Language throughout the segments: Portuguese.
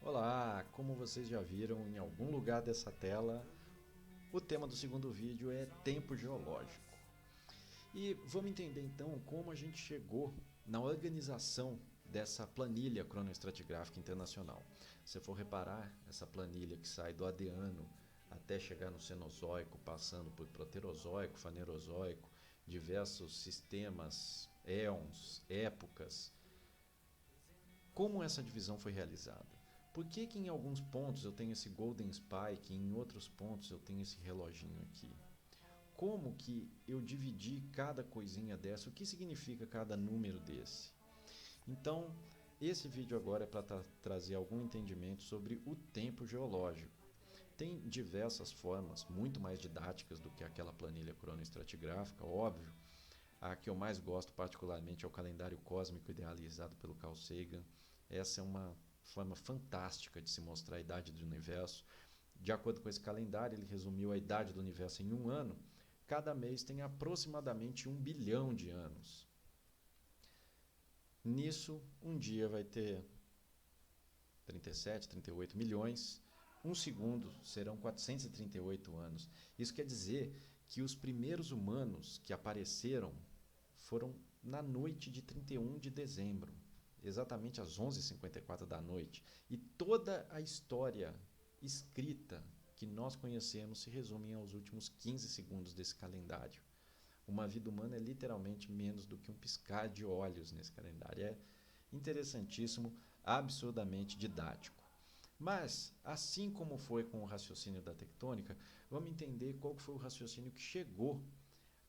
Olá, como vocês já viram em algum lugar dessa tela, o tema do segundo vídeo é tempo geológico. E vamos entender então como a gente chegou na organização dessa planilha cronoestratigráfica internacional. Se for reparar, essa planilha que sai do Adiano até chegar no Cenozoico, passando por Proterozoico, Fanerozoico, diversos sistemas, éons, épocas. Como essa divisão foi realizada? Por que em alguns pontos eu tenho esse Golden Spike e em outros pontos eu tenho esse reloginho aqui? Como que eu dividi cada coisinha dessa? O que significa cada número desse? Então, esse vídeo agora é para trazer algum entendimento sobre o tempo geológico. Tem diversas formas, muito mais didáticas do que aquela planilha cronoestratigráfica, óbvio. A que eu mais gosto particularmente é o calendário cósmico idealizado pelo Carl Sagan. Essa é uma forma fantástica de se mostrar a idade do universo. De acordo com esse calendário, ele resumiu a idade do universo em um ano. Cada mês tem aproximadamente 1 bilhão de anos. Nisso, um dia vai ter 37, 38 milhões. Um segundo serão 438 anos. Isso quer dizer que os primeiros humanos que apareceram foram na noite de 31 de dezembro, exatamente às 11h54 da noite. E toda a história escrita que nós conhecemos se resume aos últimos 15 segundos desse calendário. Uma vida humana é literalmente menos do que um piscar de olhos nesse calendário. É interessantíssimo, absurdamente didático. Mas, assim como foi com o raciocínio da tectônica, vamos entender qual foi o raciocínio que chegou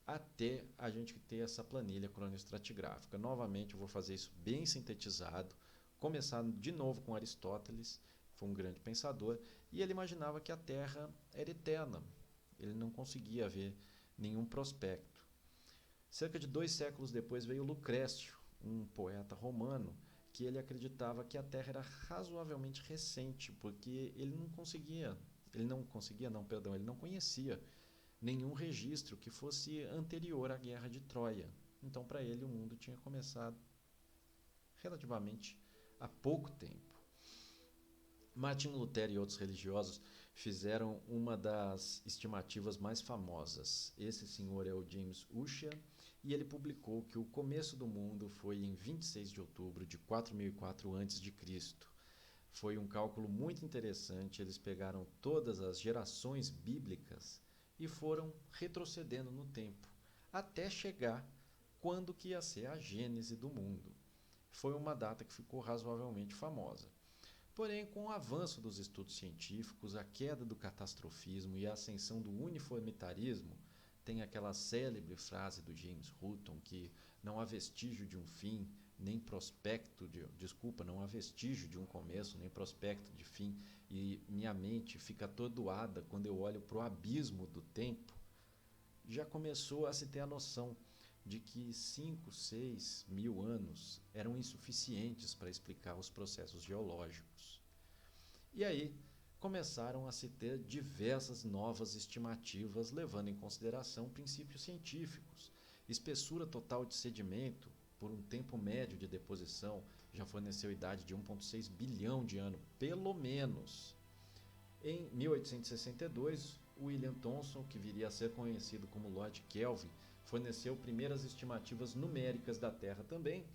até a gente ter essa planilha cronoestratigráfica. Novamente, eu vou fazer isso bem sintetizado, começando de novo com Aristóteles, foi um grande pensador, e ele imaginava que a Terra era eterna. Ele não conseguia ver nenhum prospecto. Cerca de 2 séculos depois veio Lucrécio, um poeta romano, que ele acreditava que a Terra era razoavelmente recente, porque ele não conhecia nenhum registro que fosse anterior à Guerra de Troia. Então, para ele, o mundo tinha começado relativamente há pouco tempo. Martinho Lutero e outros religiosos fizeram uma das estimativas mais famosas. Esse senhor é o James Ussher, e ele publicou que o começo do mundo foi em 26 de outubro de 4004 a.C. Foi um cálculo muito interessante. Eles pegaram todas as gerações bíblicas e foram retrocedendo no tempo, até chegar quando que ia ser a gênese do mundo. Foi uma data que ficou razoavelmente famosa. Porém, com o avanço dos estudos científicos, a queda do catastrofismo e a ascensão do uniformitarismo, tem aquela célebre frase do James Hutton que não há vestígio de um fim, nem prospecto de, não há vestígio de um começo, nem prospecto de fim, e minha mente fica atordoada quando eu olho para o abismo do tempo. Já começou a se ter a noção de que 5, 6 mil anos eram insuficientes para explicar os processos geológicos. E aí começaram a se ter diversas novas estimativas levando em consideração princípios científicos. Espessura total de sedimento por um tempo médio de deposição já forneceu idade de 1,6 bilhão de anos, pelo menos. Em 1862, William Thomson, que viria a ser conhecido como Lord Kelvin, forneceu primeiras estimativas numéricas da Terra também.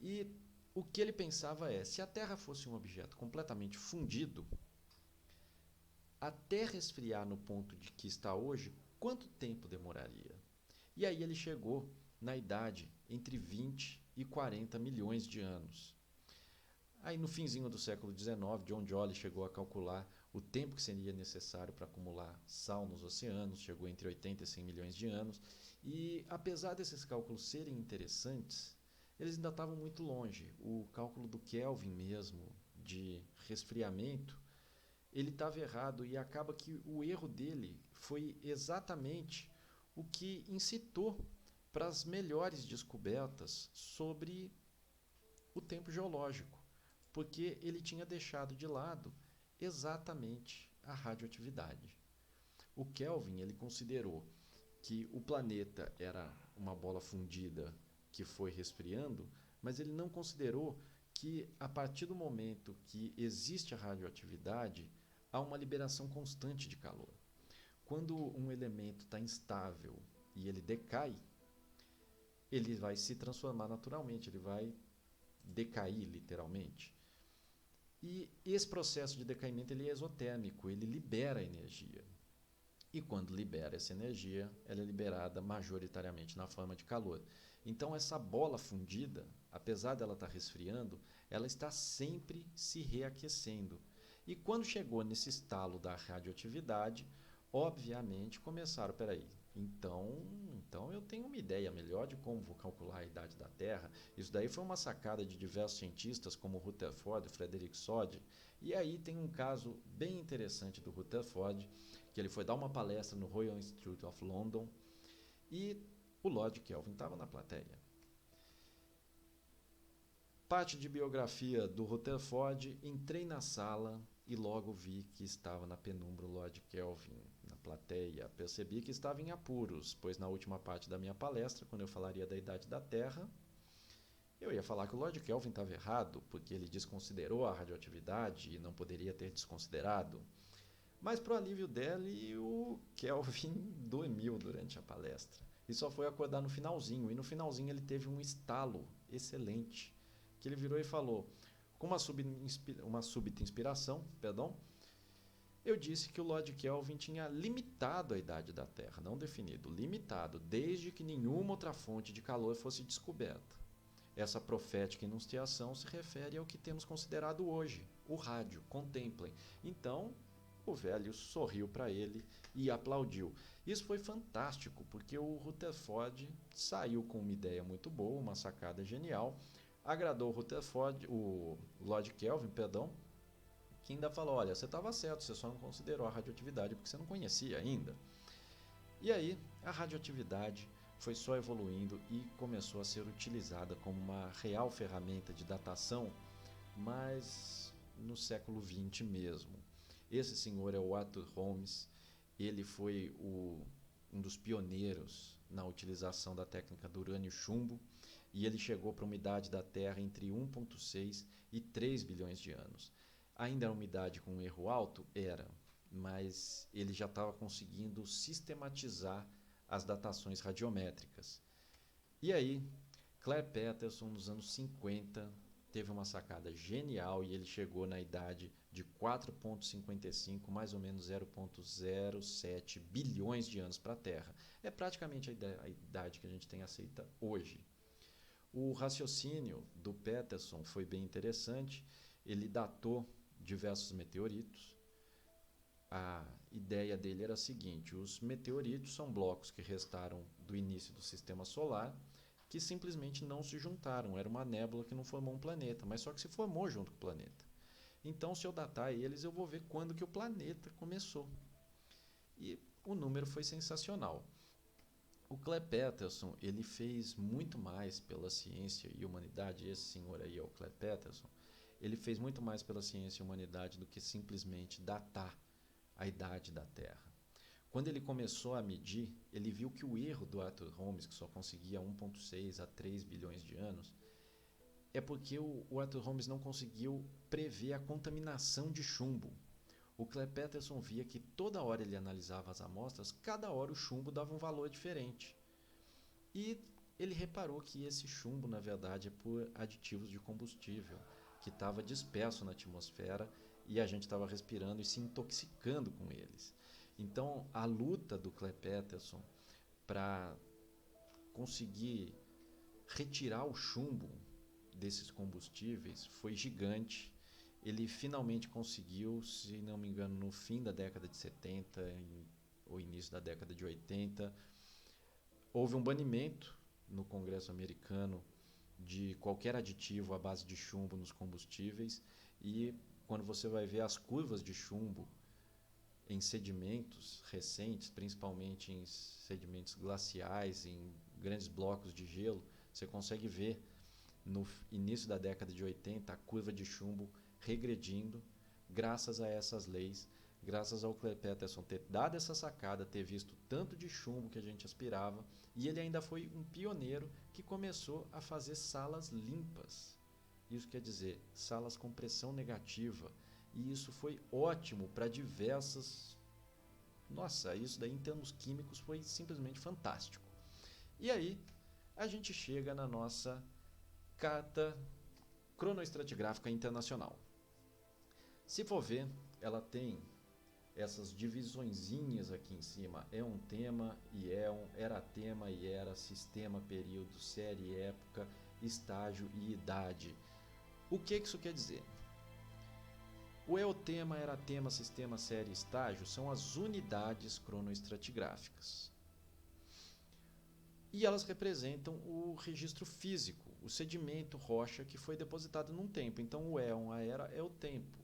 E o que ele pensava é, se a Terra fosse um objeto completamente fundido, até resfriar no ponto de que está hoje, quanto tempo demoraria? E aí ele chegou na idade entre 20 e 40 milhões de anos. Aí no finzinho do século XIX, John Joly chegou a calcular o tempo que seria necessário para acumular sal nos oceanos, chegou entre 80 e 100 milhões de anos, e apesar desses cálculos serem interessantes, eles ainda estavam muito longe. O cálculo do Kelvin mesmo, de resfriamento, ele estava errado, e acaba que o erro dele foi exatamente o que incitou para as melhores descobertas sobre o tempo geológico, porque ele tinha deixado de lado exatamente a radioatividade. O Kelvin ele considerou que o planeta era uma bola fundida que foi resfriando, mas ele não considerou que a partir do momento que existe a radioatividade, há uma liberação constante de calor. Quando um elemento está instável e ele decai, ele vai se transformar naturalmente, ele vai decair literalmente. E esse processo de decaimento ele é exotérmico, ele libera energia. E quando libera essa energia, ela é liberada majoritariamente na forma de calor. Então essa bola fundida, apesar dela estar resfriando, ela está sempre se reaquecendo. E quando chegou nesse estalo da radioatividade, obviamente começaram, peraí, então eu tenho uma ideia melhor de como vou calcular a idade da Terra. Isso daí foi uma sacada de diversos cientistas como Rutherford e Frederick Soddy. E aí tem um caso bem interessante do Rutherford, que ele foi dar uma palestra no Royal Institute of London e o Lord Kelvin estava na plateia. Parte de biografia do Rutherford, entrei na sala e logo vi que estava na penumbra o Lord Kelvin na plateia. Percebi que estava em apuros, pois na última parte da minha palestra, quando eu falaria da idade da Terra, eu ia falar que o Lord Kelvin estava errado, porque ele desconsiderou a radioatividade e não poderia ter desconsiderado. Mas, para o alívio dele, o Kelvin dormiu durante a palestra. E só foi acordar no finalzinho. E no finalzinho ele teve um estalo excelente, que ele virou e falou, com uma súbita inspiração, eu disse que o Lord Kelvin tinha limitado a idade da Terra, não definido, limitado, desde que nenhuma outra fonte de calor fosse descoberta. Essa profética enunciação se refere ao que temos considerado hoje, o rádio, contemplem. Então, o velho sorriu para ele e aplaudiu. Isso foi fantástico, porque o Rutherford saiu com uma ideia muito boa, uma sacada genial, agradou o Lord Kelvin, que ainda falou, olha, você estava certo, você só não considerou a radioatividade porque você não conhecia ainda. E aí, a radioatividade foi só evoluindo e começou a ser utilizada como uma real ferramenta de datação, mas no século XX mesmo. Esse senhor é o Arthur Holmes, ele foi um dos pioneiros na utilização da técnica do urânio-chumbo e ele chegou para uma idade da Terra entre 1,6 e 3 bilhões de anos. Ainda era uma idade com um erro alto? Era, mas ele já estava conseguindo sistematizar as datações radiométricas. E aí, Clair Peterson, nos anos 50, teve uma sacada genial e ele chegou na idade de 4,55, mais ou menos 0,07 bilhões de anos para a Terra. É praticamente a idade que a gente tem aceita hoje. O raciocínio do Peterson foi bem interessante. Ele datou diversos meteoritos. A ideia dele era a seguinte: os meteoritos são blocos que restaram do início do sistema solar que simplesmente não se juntaram. Era uma nébula que não formou um planeta, mas só que se formou junto com o planeta. Então, se eu datar eles, eu vou ver quando que o planeta começou. E o número foi sensacional. O Clair Peterson, ele fez muito mais pela ciência e humanidade. Esse senhor aí é o Clair Peterson. Ele fez muito mais pela ciência e humanidade do que simplesmente datar a idade da Terra. Quando ele começou a medir, ele viu que o erro do Arthur Holmes, que só conseguia 1,6 a 3 bilhões de anos, é porque o Arthur Holmes não conseguiu prever a contaminação de chumbo. O Clair Peterson via que toda hora ele analisava as amostras, cada hora o chumbo dava um valor diferente. E ele reparou que esse chumbo, na verdade, é por aditivos de combustível, que estava disperso na atmosfera e a gente estava respirando e se intoxicando com eles. Então, a luta do Clair Peterson para conseguir retirar o chumbo desses combustíveis foi gigante. Ele finalmente conseguiu, se não me engano, no fim da década de 70 ou início da década de 80. Houve um banimento no Congresso americano de qualquer aditivo à base de chumbo nos combustíveis, e quando você vai ver as curvas de chumbo em sedimentos recentes, principalmente em sedimentos glaciais, em grandes blocos de gelo, você consegue ver no início da década de 80 a curva de chumbo regredindo graças a essas leis, graças ao Clair Peterson ter dado essa sacada, ter visto tanto de chumbo que a gente aspirava, e ele ainda foi um pioneiro que começou a fazer salas limpas Isso quer dizer salas com pressão negativa. E isso foi ótimo para diversas... Nossa, isso daí em termos químicos foi simplesmente fantástico. E aí a gente chega na nossa Carta Cronoestratigráfica Internacional. Se for ver, ela tem essas divisõezinhas aqui em cima. É um tema, iéon, era tema e era, sistema, período, série, época, estágio e idade. O que isso quer dizer? O eotema, era tema, sistema, série e estágio são as unidades cronoestratigráficas. E elas representam o registro físico, o sedimento, rocha que foi depositado num tempo. Então o éon, a era, é o tempo.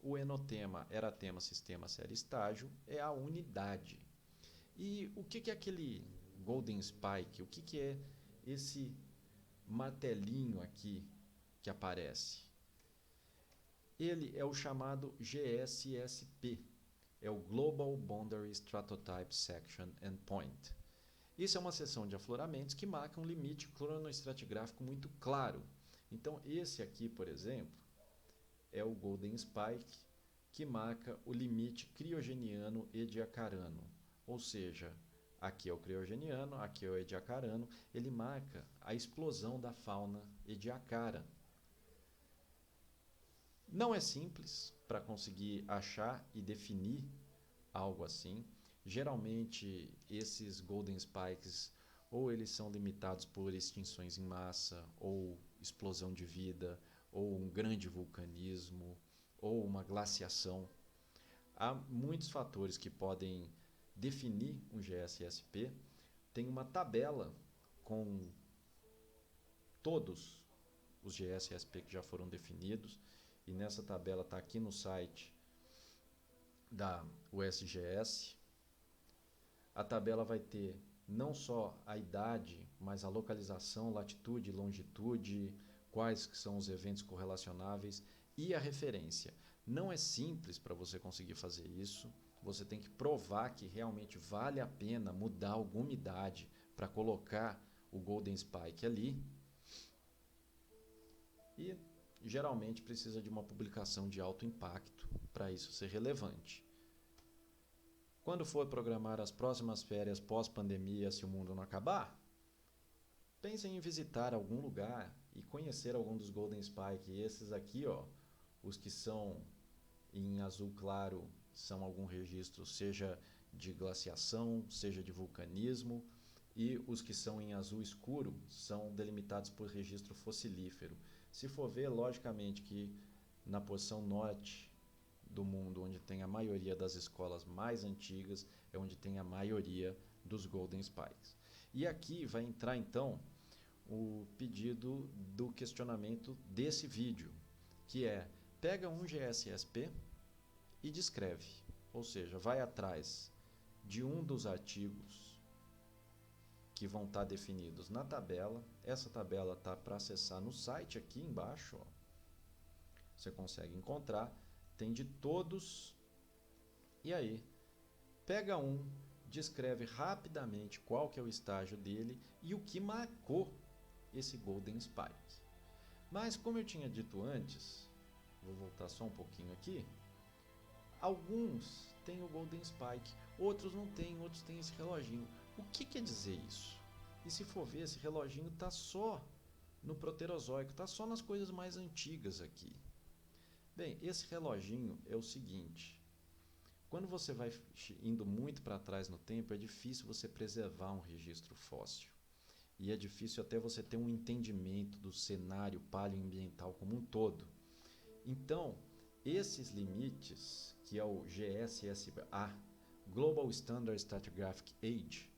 O enotema, era tema, sistema, série, estágio, é a unidade. E o que é aquele Golden Spike? O que é esse martelinho aqui que aparece? Ele é o chamado GSSP, é o Global Boundary Stratotype Section and Point. Isso é uma seção de afloramentos que marca um limite cronoestratigráfico muito claro. Então esse aqui, por exemplo, é o Golden Spike, que marca o limite criogeniano ediacarano. Ou seja, aqui é o criogeniano, aqui é o ediacarano, ele marca a explosão da fauna ediacara. Não é simples para conseguir achar e definir algo assim. Geralmente esses Golden Spikes ou eles são limitados por extinções em massa, ou explosão de vida, ou um grande vulcanismo, ou uma glaciação. Há muitos fatores que podem definir um GSSP. Tem uma tabela com todos os GSSP que já foram definidos, e nessa tabela está aqui no site da USGS. A tabela vai ter não só a idade, mas a localização, latitude e longitude, quais que são os eventos correlacionáveis e a referência. Não é simples para você conseguir fazer isso. Você tem que provar que realmente vale a pena mudar alguma idade para colocar o Golden Spike ali. E geralmente precisa de uma publicação de alto impacto para isso ser relevante. Quando for programar as próximas férias pós-pandemia, se o mundo não acabar, pensem em visitar algum lugar e conhecer algum dos Golden Spike. E esses aqui, ó, os que são em azul claro, são algum registro, seja de glaciação, seja de vulcanismo, e os que são em azul escuro são delimitados por registro fossilífero. Se for ver, logicamente que na porção norte do mundo, onde tem a maioria das escolas mais antigas, é onde tem a maioria dos Golden Spikes. E aqui vai entrar então o pedido do questionamento desse vídeo, que é: pega um GSSP e descreve, ou seja, vai atrás de um dos artigos que vão estar definidos na tabela. Essa tabela está para acessar no site aqui embaixo, ó. Você consegue encontrar. Tem de todos. E aí, pega um, descreve rapidamente qual que é o estágio dele e o que marcou esse Golden Spike. Mas como eu tinha dito antes, vou voltar só um pouquinho aqui, alguns têm o Golden Spike, outros não têm, outros têm esse reloginho. O que quer dizer isso? E se for ver, esse reloginho está só no Proterozoico, está só nas coisas mais antigas aqui. Bem, esse reloginho é o seguinte: quando você vai indo muito para trás no tempo, é difícil você preservar um registro fóssil. E é difícil até você ter um entendimento do cenário paleoambiental como um todo. Então, esses limites, que é o GSSA, Global Standard Stratigraphic Age,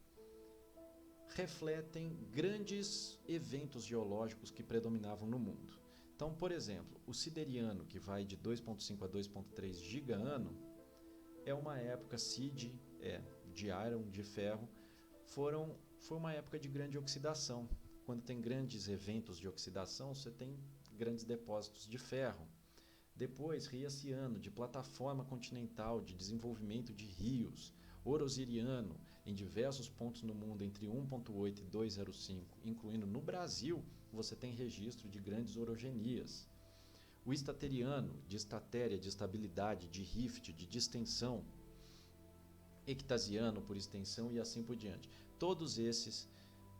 refletem grandes eventos geológicos que predominavam no mundo. Então, por exemplo, o Sideriano, que vai de 2,5 a 2,3 giga-ano, é uma época SID, de iron, de ferro, foi uma época de grande oxidação. Quando tem grandes eventos de oxidação, você tem grandes depósitos de ferro. Depois, Riaciano, de plataforma continental, de desenvolvimento de rios. Orosiriano, em diversos pontos no mundo entre 1.8 e 205, incluindo no Brasil, você tem registro de grandes orogenias. O estateriano, de estatéria, de estabilidade, de rift, de distensão, ectasiano, por extensão, e assim por diante. Todos esses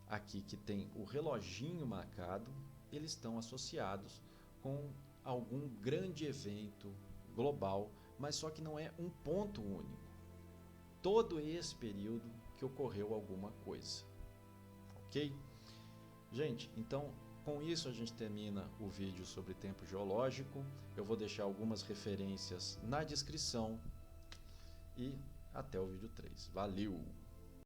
aqui que tem o reloginho marcado, eles estão associados com algum grande evento global, mas só que não é um ponto único. Todo esse período que ocorreu alguma coisa. Ok? Gente, então com isso a gente termina o vídeo sobre tempo geológico. Eu vou deixar algumas referências na descrição e até o vídeo 3. Valeu!